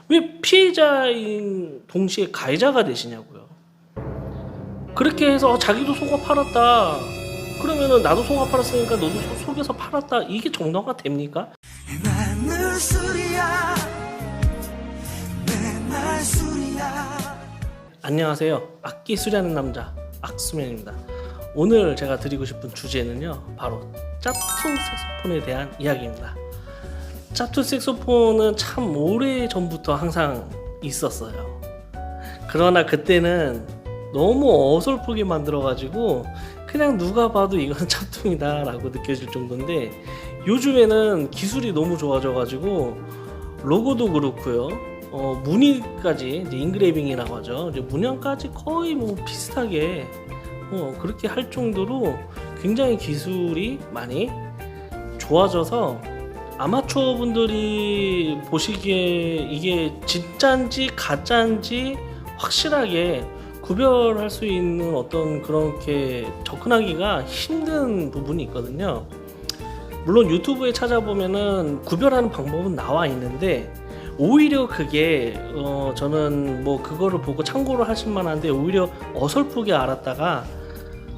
왜 피해자인 동시에 가해자가 되시냐고요. 그렇게 해서 자기도 속아 팔았다. 그러면은 나도 속아 팔았으니까 너도 속여서 팔았다. 이게 정당화 됩니까? 안녕하세요. 악기 수리하는 남자 악수면입니다. 오늘 제가 드리고 싶은 주제는요, 바로 짭퉁 색소폰에 대한 이야기입니다. 짭퉁 색소폰은 참 오래 전부터 항상 있었어요. 그러나 그때는 너무 어설프게 만들어가지고 그냥 누가 봐도 이건 짭퉁이다 라고 느껴질 정도인데, 요즘에는 기술이 너무 좋아져가지고 로고도 그렇고요, 무늬까지 이제 인그레이빙이라고 하죠. 이제 문양까지 거의 뭐 비슷하게 그렇게 할 정도로 굉장히 기술이 많이 좋아져서 아마추어 분들이 보시기에 이게 진짜인지 가짜인지 확실하게 구별할 수 있는 어떤 그렇게 접근하기가 힘든 부분이 있거든요. 물론 유튜브에 찾아보면은 구별하는 방법은 나와 있는데, 오히려 그게 저는 뭐 그거를 보고 참고를 하실 만한데, 오히려 어설프게 알았다가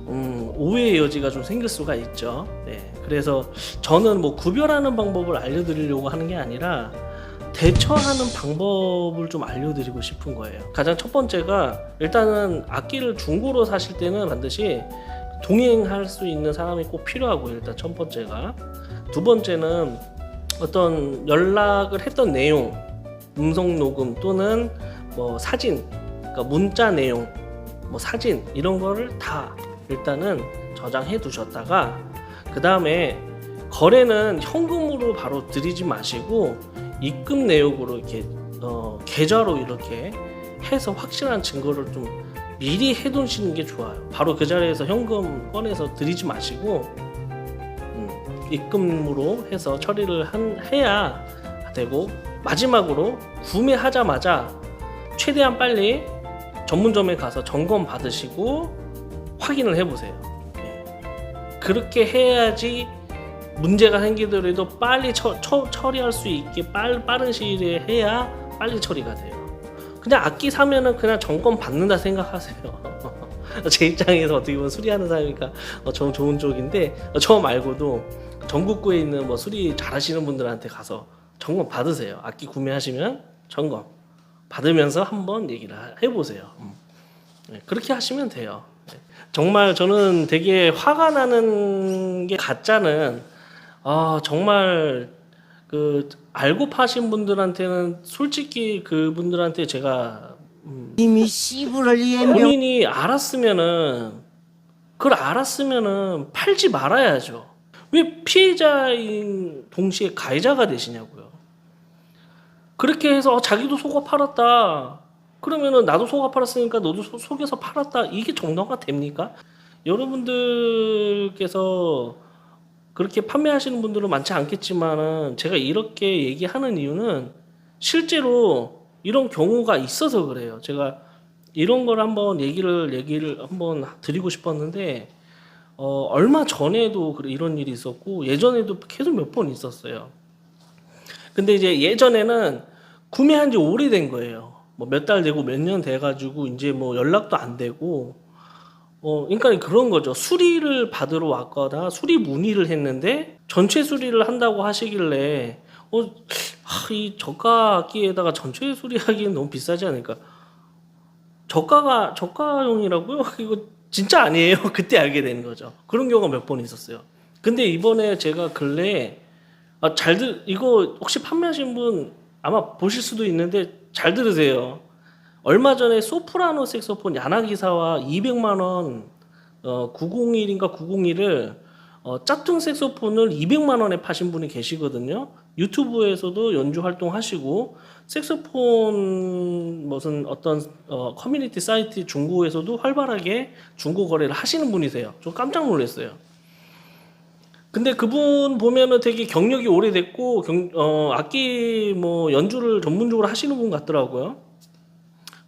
오해의 여지가 좀 생길 수가 있죠. 네, 그래서 저는 뭐 구별하는 방법을 알려드리려고 하는 게 아니라 대처하는 방법을 좀 알려드리고 싶은 거예요. 가장 첫 번째가, 일단은 악기를 중고로 사실 때는 반드시 동행할 수 있는 사람이 꼭 필요하고요. 일단 첫 번째가. 두 번째는 어떤 연락을 했던 내용, 음성 녹음 또는 뭐 사진, 그러니까 문자 내용, 뭐 사진 이런 거를 다 일단은 저장해 두셨다가, 그 다음에 거래는 현금으로 바로 드리지 마시고 입금 내역으로 이렇게 계좌로 이렇게 해서 확실한 증거를 좀 미리 해두시는 게 좋아요. 바로 그 자리에서 현금 꺼내서 드리지 마시고 입금으로 해서 처리를 해야 되고, 마지막으로 구매하자마자 최대한 빨리 전문점에 가서 점검 받으시고 확인을 해보세요. 그렇게 해야지 문제가 생기더라도 빨리 처리할 수 있게 빠른 시일에 해야 빨리 처리가 돼요. 그냥 악기 사면은 그냥 점검 받는다 생각하세요. 제 입장에서 어떻게 보면 수리하는 사람이니까 좀 좋은 쪽인데, 저 말고도 전국구에 있는 뭐 수리 잘하시는 분들한테 가서 점검 받으세요. 악기 구매하시면 점검 받으면서 한번 얘기를 해보세요. 그렇게 하시면 돼요. 정말 저는 되게 화가 나는 게, 가짜는 정말 그 알고 파신 분들한테는 솔직히 그분들한테 제가 이미 씨부를 본인이 알았으면은 팔지 말아야죠. 왜 피해자인 동시에 가해자가 되시냐고요. 그렇게 해서 자기도 속아 팔았다. 그러면은 나도 속아 팔았으니까 너도 속여서 팔았다. 이게 정당화 됩니까? 여러분들께서 그렇게 판매하시는 분들은 많지 않겠지만은, 제가 이렇게 얘기하는 이유는 실제로 이런 경우가 있어서 그래요. 제가 이런 걸 한번 얘기를 한번 드리고 싶었는데, 얼마 전에도 이런 일이 있었고 예전에도 계속 몇 번 있었어요. 근데 이제 예전에는 구매한 지 오래된 거예요. 뭐 몇 달 되고 몇 년 돼가지고 이제 뭐 연락도 안 되고, 그러니까 그런 거죠. 수리를 받으러 왔거나 수리 문의를 했는데 전체 수리를 한다고 하시길래 이 저가 악기에다가 전체 수리하기엔 너무 비싸지 않을까? 저가용이라고요? 이거 진짜 아니에요. 그때 알게 되는 거죠. 그런 경우가 몇 번 있었어요. 근데 이번에 제가 근래에 이거 혹시 판매하신 분 아마 보실 수도 있는데 잘 들으세요. 얼마 전에 소프라노 색소폰 야나기사와 200만 원 901인가 901을 짭퉁 색소폰을 200만 원에 파신 분이 계시거든요. 유튜브에서도 연주 활동하시고 색소폰 무슨 어떤 커뮤니티 사이트 중고에서도 활발하게 중고 거래를 하시는 분이세요. 좀 깜짝 놀랐어요. 근데 그분 보면은 되게 경력이 오래됐고 악기 뭐 연주를 전문적으로 하시는 분 같더라고요.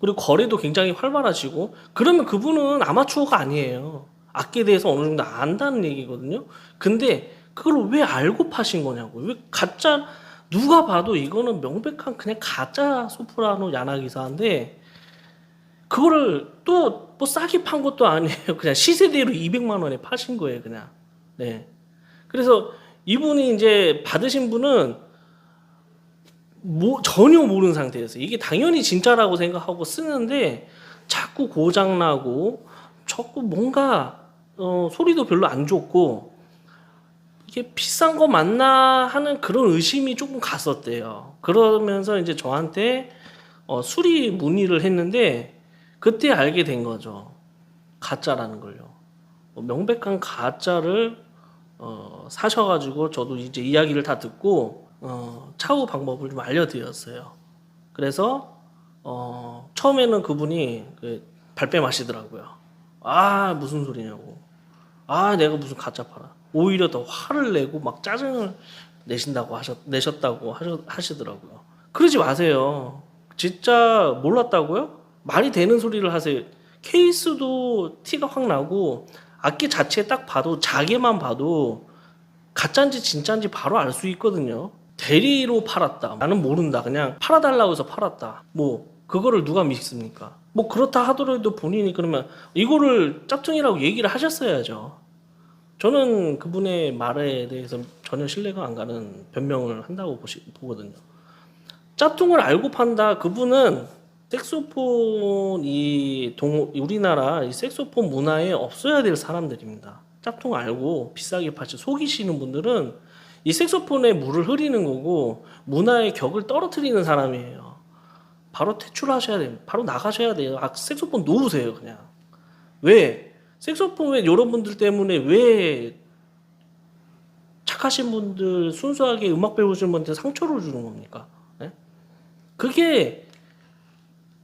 그리고 거래도 굉장히 활발하시고, 그러면 그분은 아마추어가 아니에요. 악기에 대해서 어느 정도 안다는 얘기거든요. 근데 그걸 왜 알고 파신 거냐고. 왜 가짜 누가 봐도 이거는 명백한 그냥 가짜 소프라노 야나기사인데 그거를 또 뭐 싸게 판 것도 아니에요. 그냥 시세대로 200만 원에 파신 거예요, 그냥. 네. 그래서 이분이 이제 받으신 분은 전혀 모르는 상태였어요. 이게 당연히 진짜라고 생각하고 쓰는데 자꾸 고장 나고 자꾸 뭔가 소리도 별로 안 좋고 이게 비싼 거 맞나 하는 그런 의심이 조금 갔었대요. 그러면서 이제 저한테 수리 문의를 했는데 그때 알게 된 거죠. 가짜라는 걸요. 명백한 가짜를 사셔가지고 저도 이제 이야기를 다 듣고 차후 방법을 좀 알려드렸어요. 그래서 처음에는 그분이 발뺌하시더라고요. 아 무슨 소리냐고. 아 내가 무슨 가짜 팔아. 오히려 더 화를 내고 막 짜증을 내셨다고 하시더라고요. 그러지 마세요. 진짜 몰랐다고요? 말이 되는 소리를 하세요. 케이스도 티가 확 나고 악기 자체 딱 봐도 자개만 봐도 가짜인지 진짜인지 바로 알 수 있거든요. 대리로 팔았다. 나는 모른다. 그냥 팔아달라고 해서 팔았다. 뭐 그거를 누가 믿습니까? 뭐 그렇다 하더라도 본인이 그러면 이거를 짭퉁이라고 얘기를 하셨어야죠. 저는 그분의 말에 대해서 전혀 신뢰가 안 가는 변명을 한다고 보거든요. 짭퉁을 알고 판다. 그분은 색소폰 우리나라 이 색소폰 문화에 없어야 될 사람들입니다. 짭퉁 알고 비싸게 팔지 속이시는 분들은 이 색소폰에 물을 흐리는 거고 문화의 격을 떨어뜨리는 사람이에요. 바로 퇴출하셔야 돼요. 바로 나가셔야 돼요. 색소폰 놓으세요, 그냥. 왜? 색소폰 왜 여러분들 때문에 왜 착하신 분들 순수하게 음악 배우시는 분한테 상처를 주는 겁니까? 네? 그게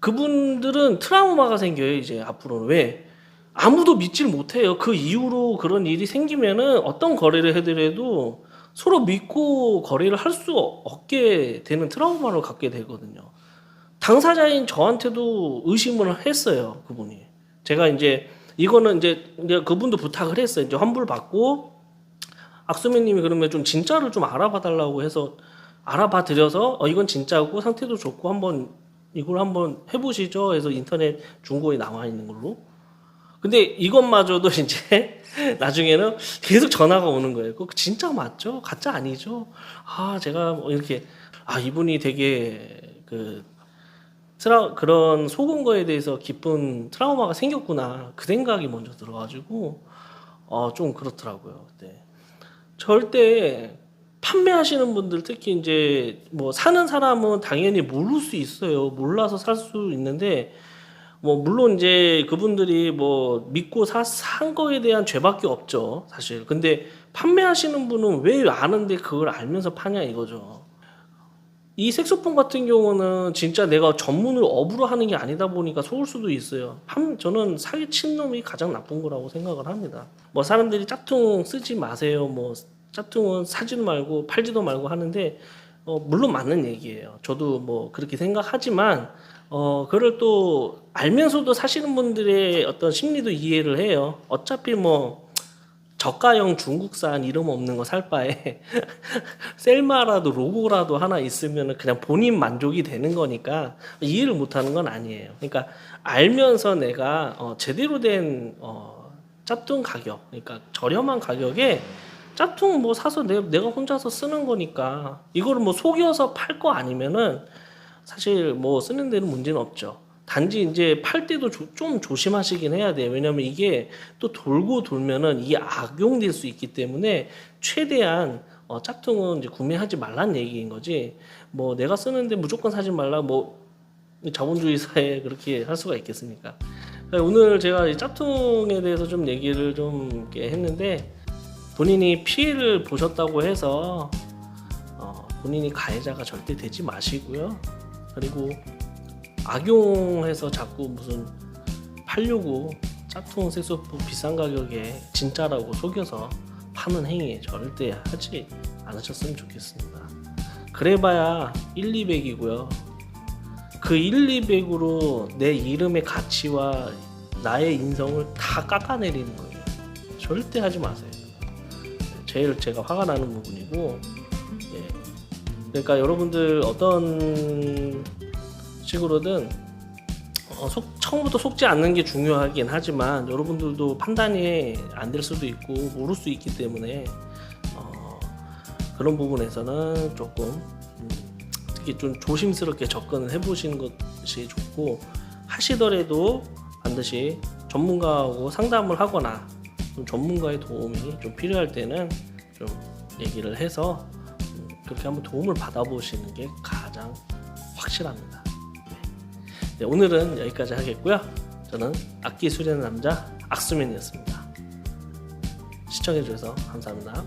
그분들은 트라우마가 생겨요, 이제 앞으로는. 왜? 아무도 믿질 못해요. 그 이후로 그런 일이 생기면은 어떤 거래를 해더라도 서로 믿고 거래를 할 수 없게 되는 트라우마를 갖게 되거든요. 당사자인 저한테도 의심을 했어요, 그분이. 제가 이제 이거는 이제 그분도 부탁을 했어요. 이제 환불 받고 악수민님이 그러면 좀 진짜를 좀 알아봐 달라고 해서 알아봐 드려서 이건 진짜고 상태도 좋고 이걸 한번 해보시죠 해서 인터넷 중고에 나와 있는 걸로. 근데 이것마저도 이제 나중에는 계속 전화가 오는 거예요. 그거 진짜 맞죠? 가짜 아니죠? 제가 뭐 이렇게 이분이 되게 그런 속은 거에 대해서 깊은 트라우마가 생겼구나 그 생각이 먼저 들어가지고 좀 그렇더라고요. 그때 절대 판매하시는 분들 특히 이제 뭐 사는 사람은 당연히 모를 수 있어요. 몰라서 살 수 있는데 뭐 물론 이제 그분들이 뭐 믿고 산 거에 대한 죄밖에 없죠, 사실. 근데 판매하시는 분은 왜 아는데 그걸 알면서 파냐 이거죠. 이 색소폰 같은 경우는 진짜 내가 전문을 업으로 하는 게 아니다 보니까 속을 수도 있어요. 저는 사기친 놈이 가장 나쁜 거라고 생각을 합니다. 뭐 사람들이 짝퉁 쓰지 마세요. 뭐 짝퉁은 사지도 말고 팔지도 말고 하는데 물론 맞는 얘기예요. 저도 뭐 그렇게 생각하지만 그걸 또 알면서도 사시는 분들의 어떤 심리도 이해를 해요. 어차피 뭐 저가형 중국산 이름 없는 거 살 바에 셀마라도 로고라도 하나 있으면 그냥 본인 만족이 되는 거니까 이해를 못하는 건 아니에요. 그러니까 알면서 내가 제대로 된 짭퉁 가격, 그러니까 저렴한 가격에 짭퉁 뭐 사서 내가 혼자서 쓰는 거니까 이거를 뭐 속여서 팔 거 아니면은 사실 뭐 쓰는 데는 문제는 없죠. 단지 이제 팔 때도 좀 조심하시긴 해야 돼요. 왜냐면 이게 또 돌고 돌면은 이게 악용될 수 있기 때문에 최대한 짝퉁은 이제 구매하지 말라는 얘기인 거지. 뭐 내가 쓰는데 무조건 사지 말라 뭐 자본주의 사회에 그렇게 할 수가 있겠습니까? 오늘 제가 이 짝퉁에 대해서 좀 얘기를 좀 이렇게 했는데 본인이 피해를 보셨다고 해서 본인이 가해자가 절대 되지 마시고요. 그리고 악용해서 자꾸 무슨 팔려고 짝퉁 색소폰 비싼 가격에 진짜라고 속여서 파는 행위 절대 하지 않으셨으면 좋겠습니다. 그래봐야 1, 200이고요. 그 1, 200으로 내 이름의 가치와 나의 인성을 다 깎아내리는 거예요. 절대 하지 마세요. 제일 제가 화가 나는 부분이고 그러니까 여러분들 어떤 식으로든 처음부터 속지 않는 게 중요하긴 하지만 여러분들도 판단이 안 될 수도 있고 모를 수 있기 때문에 그런 부분에서는 조금 특히 좀 조심스럽게 접근을 해보시는 것이 좋고, 하시더라도 반드시 전문가하고 상담을 하거나 좀 전문가의 도움이 좀 필요할 때는 좀 얘기를 해서 그렇게 한번 도움을 받아보시는 게 가장 확실합니다. 네, 오늘은 여기까지 하겠고요. 저는 악기 수리하는 남자 악수맨이었습니다. 시청해주셔서 감사합니다.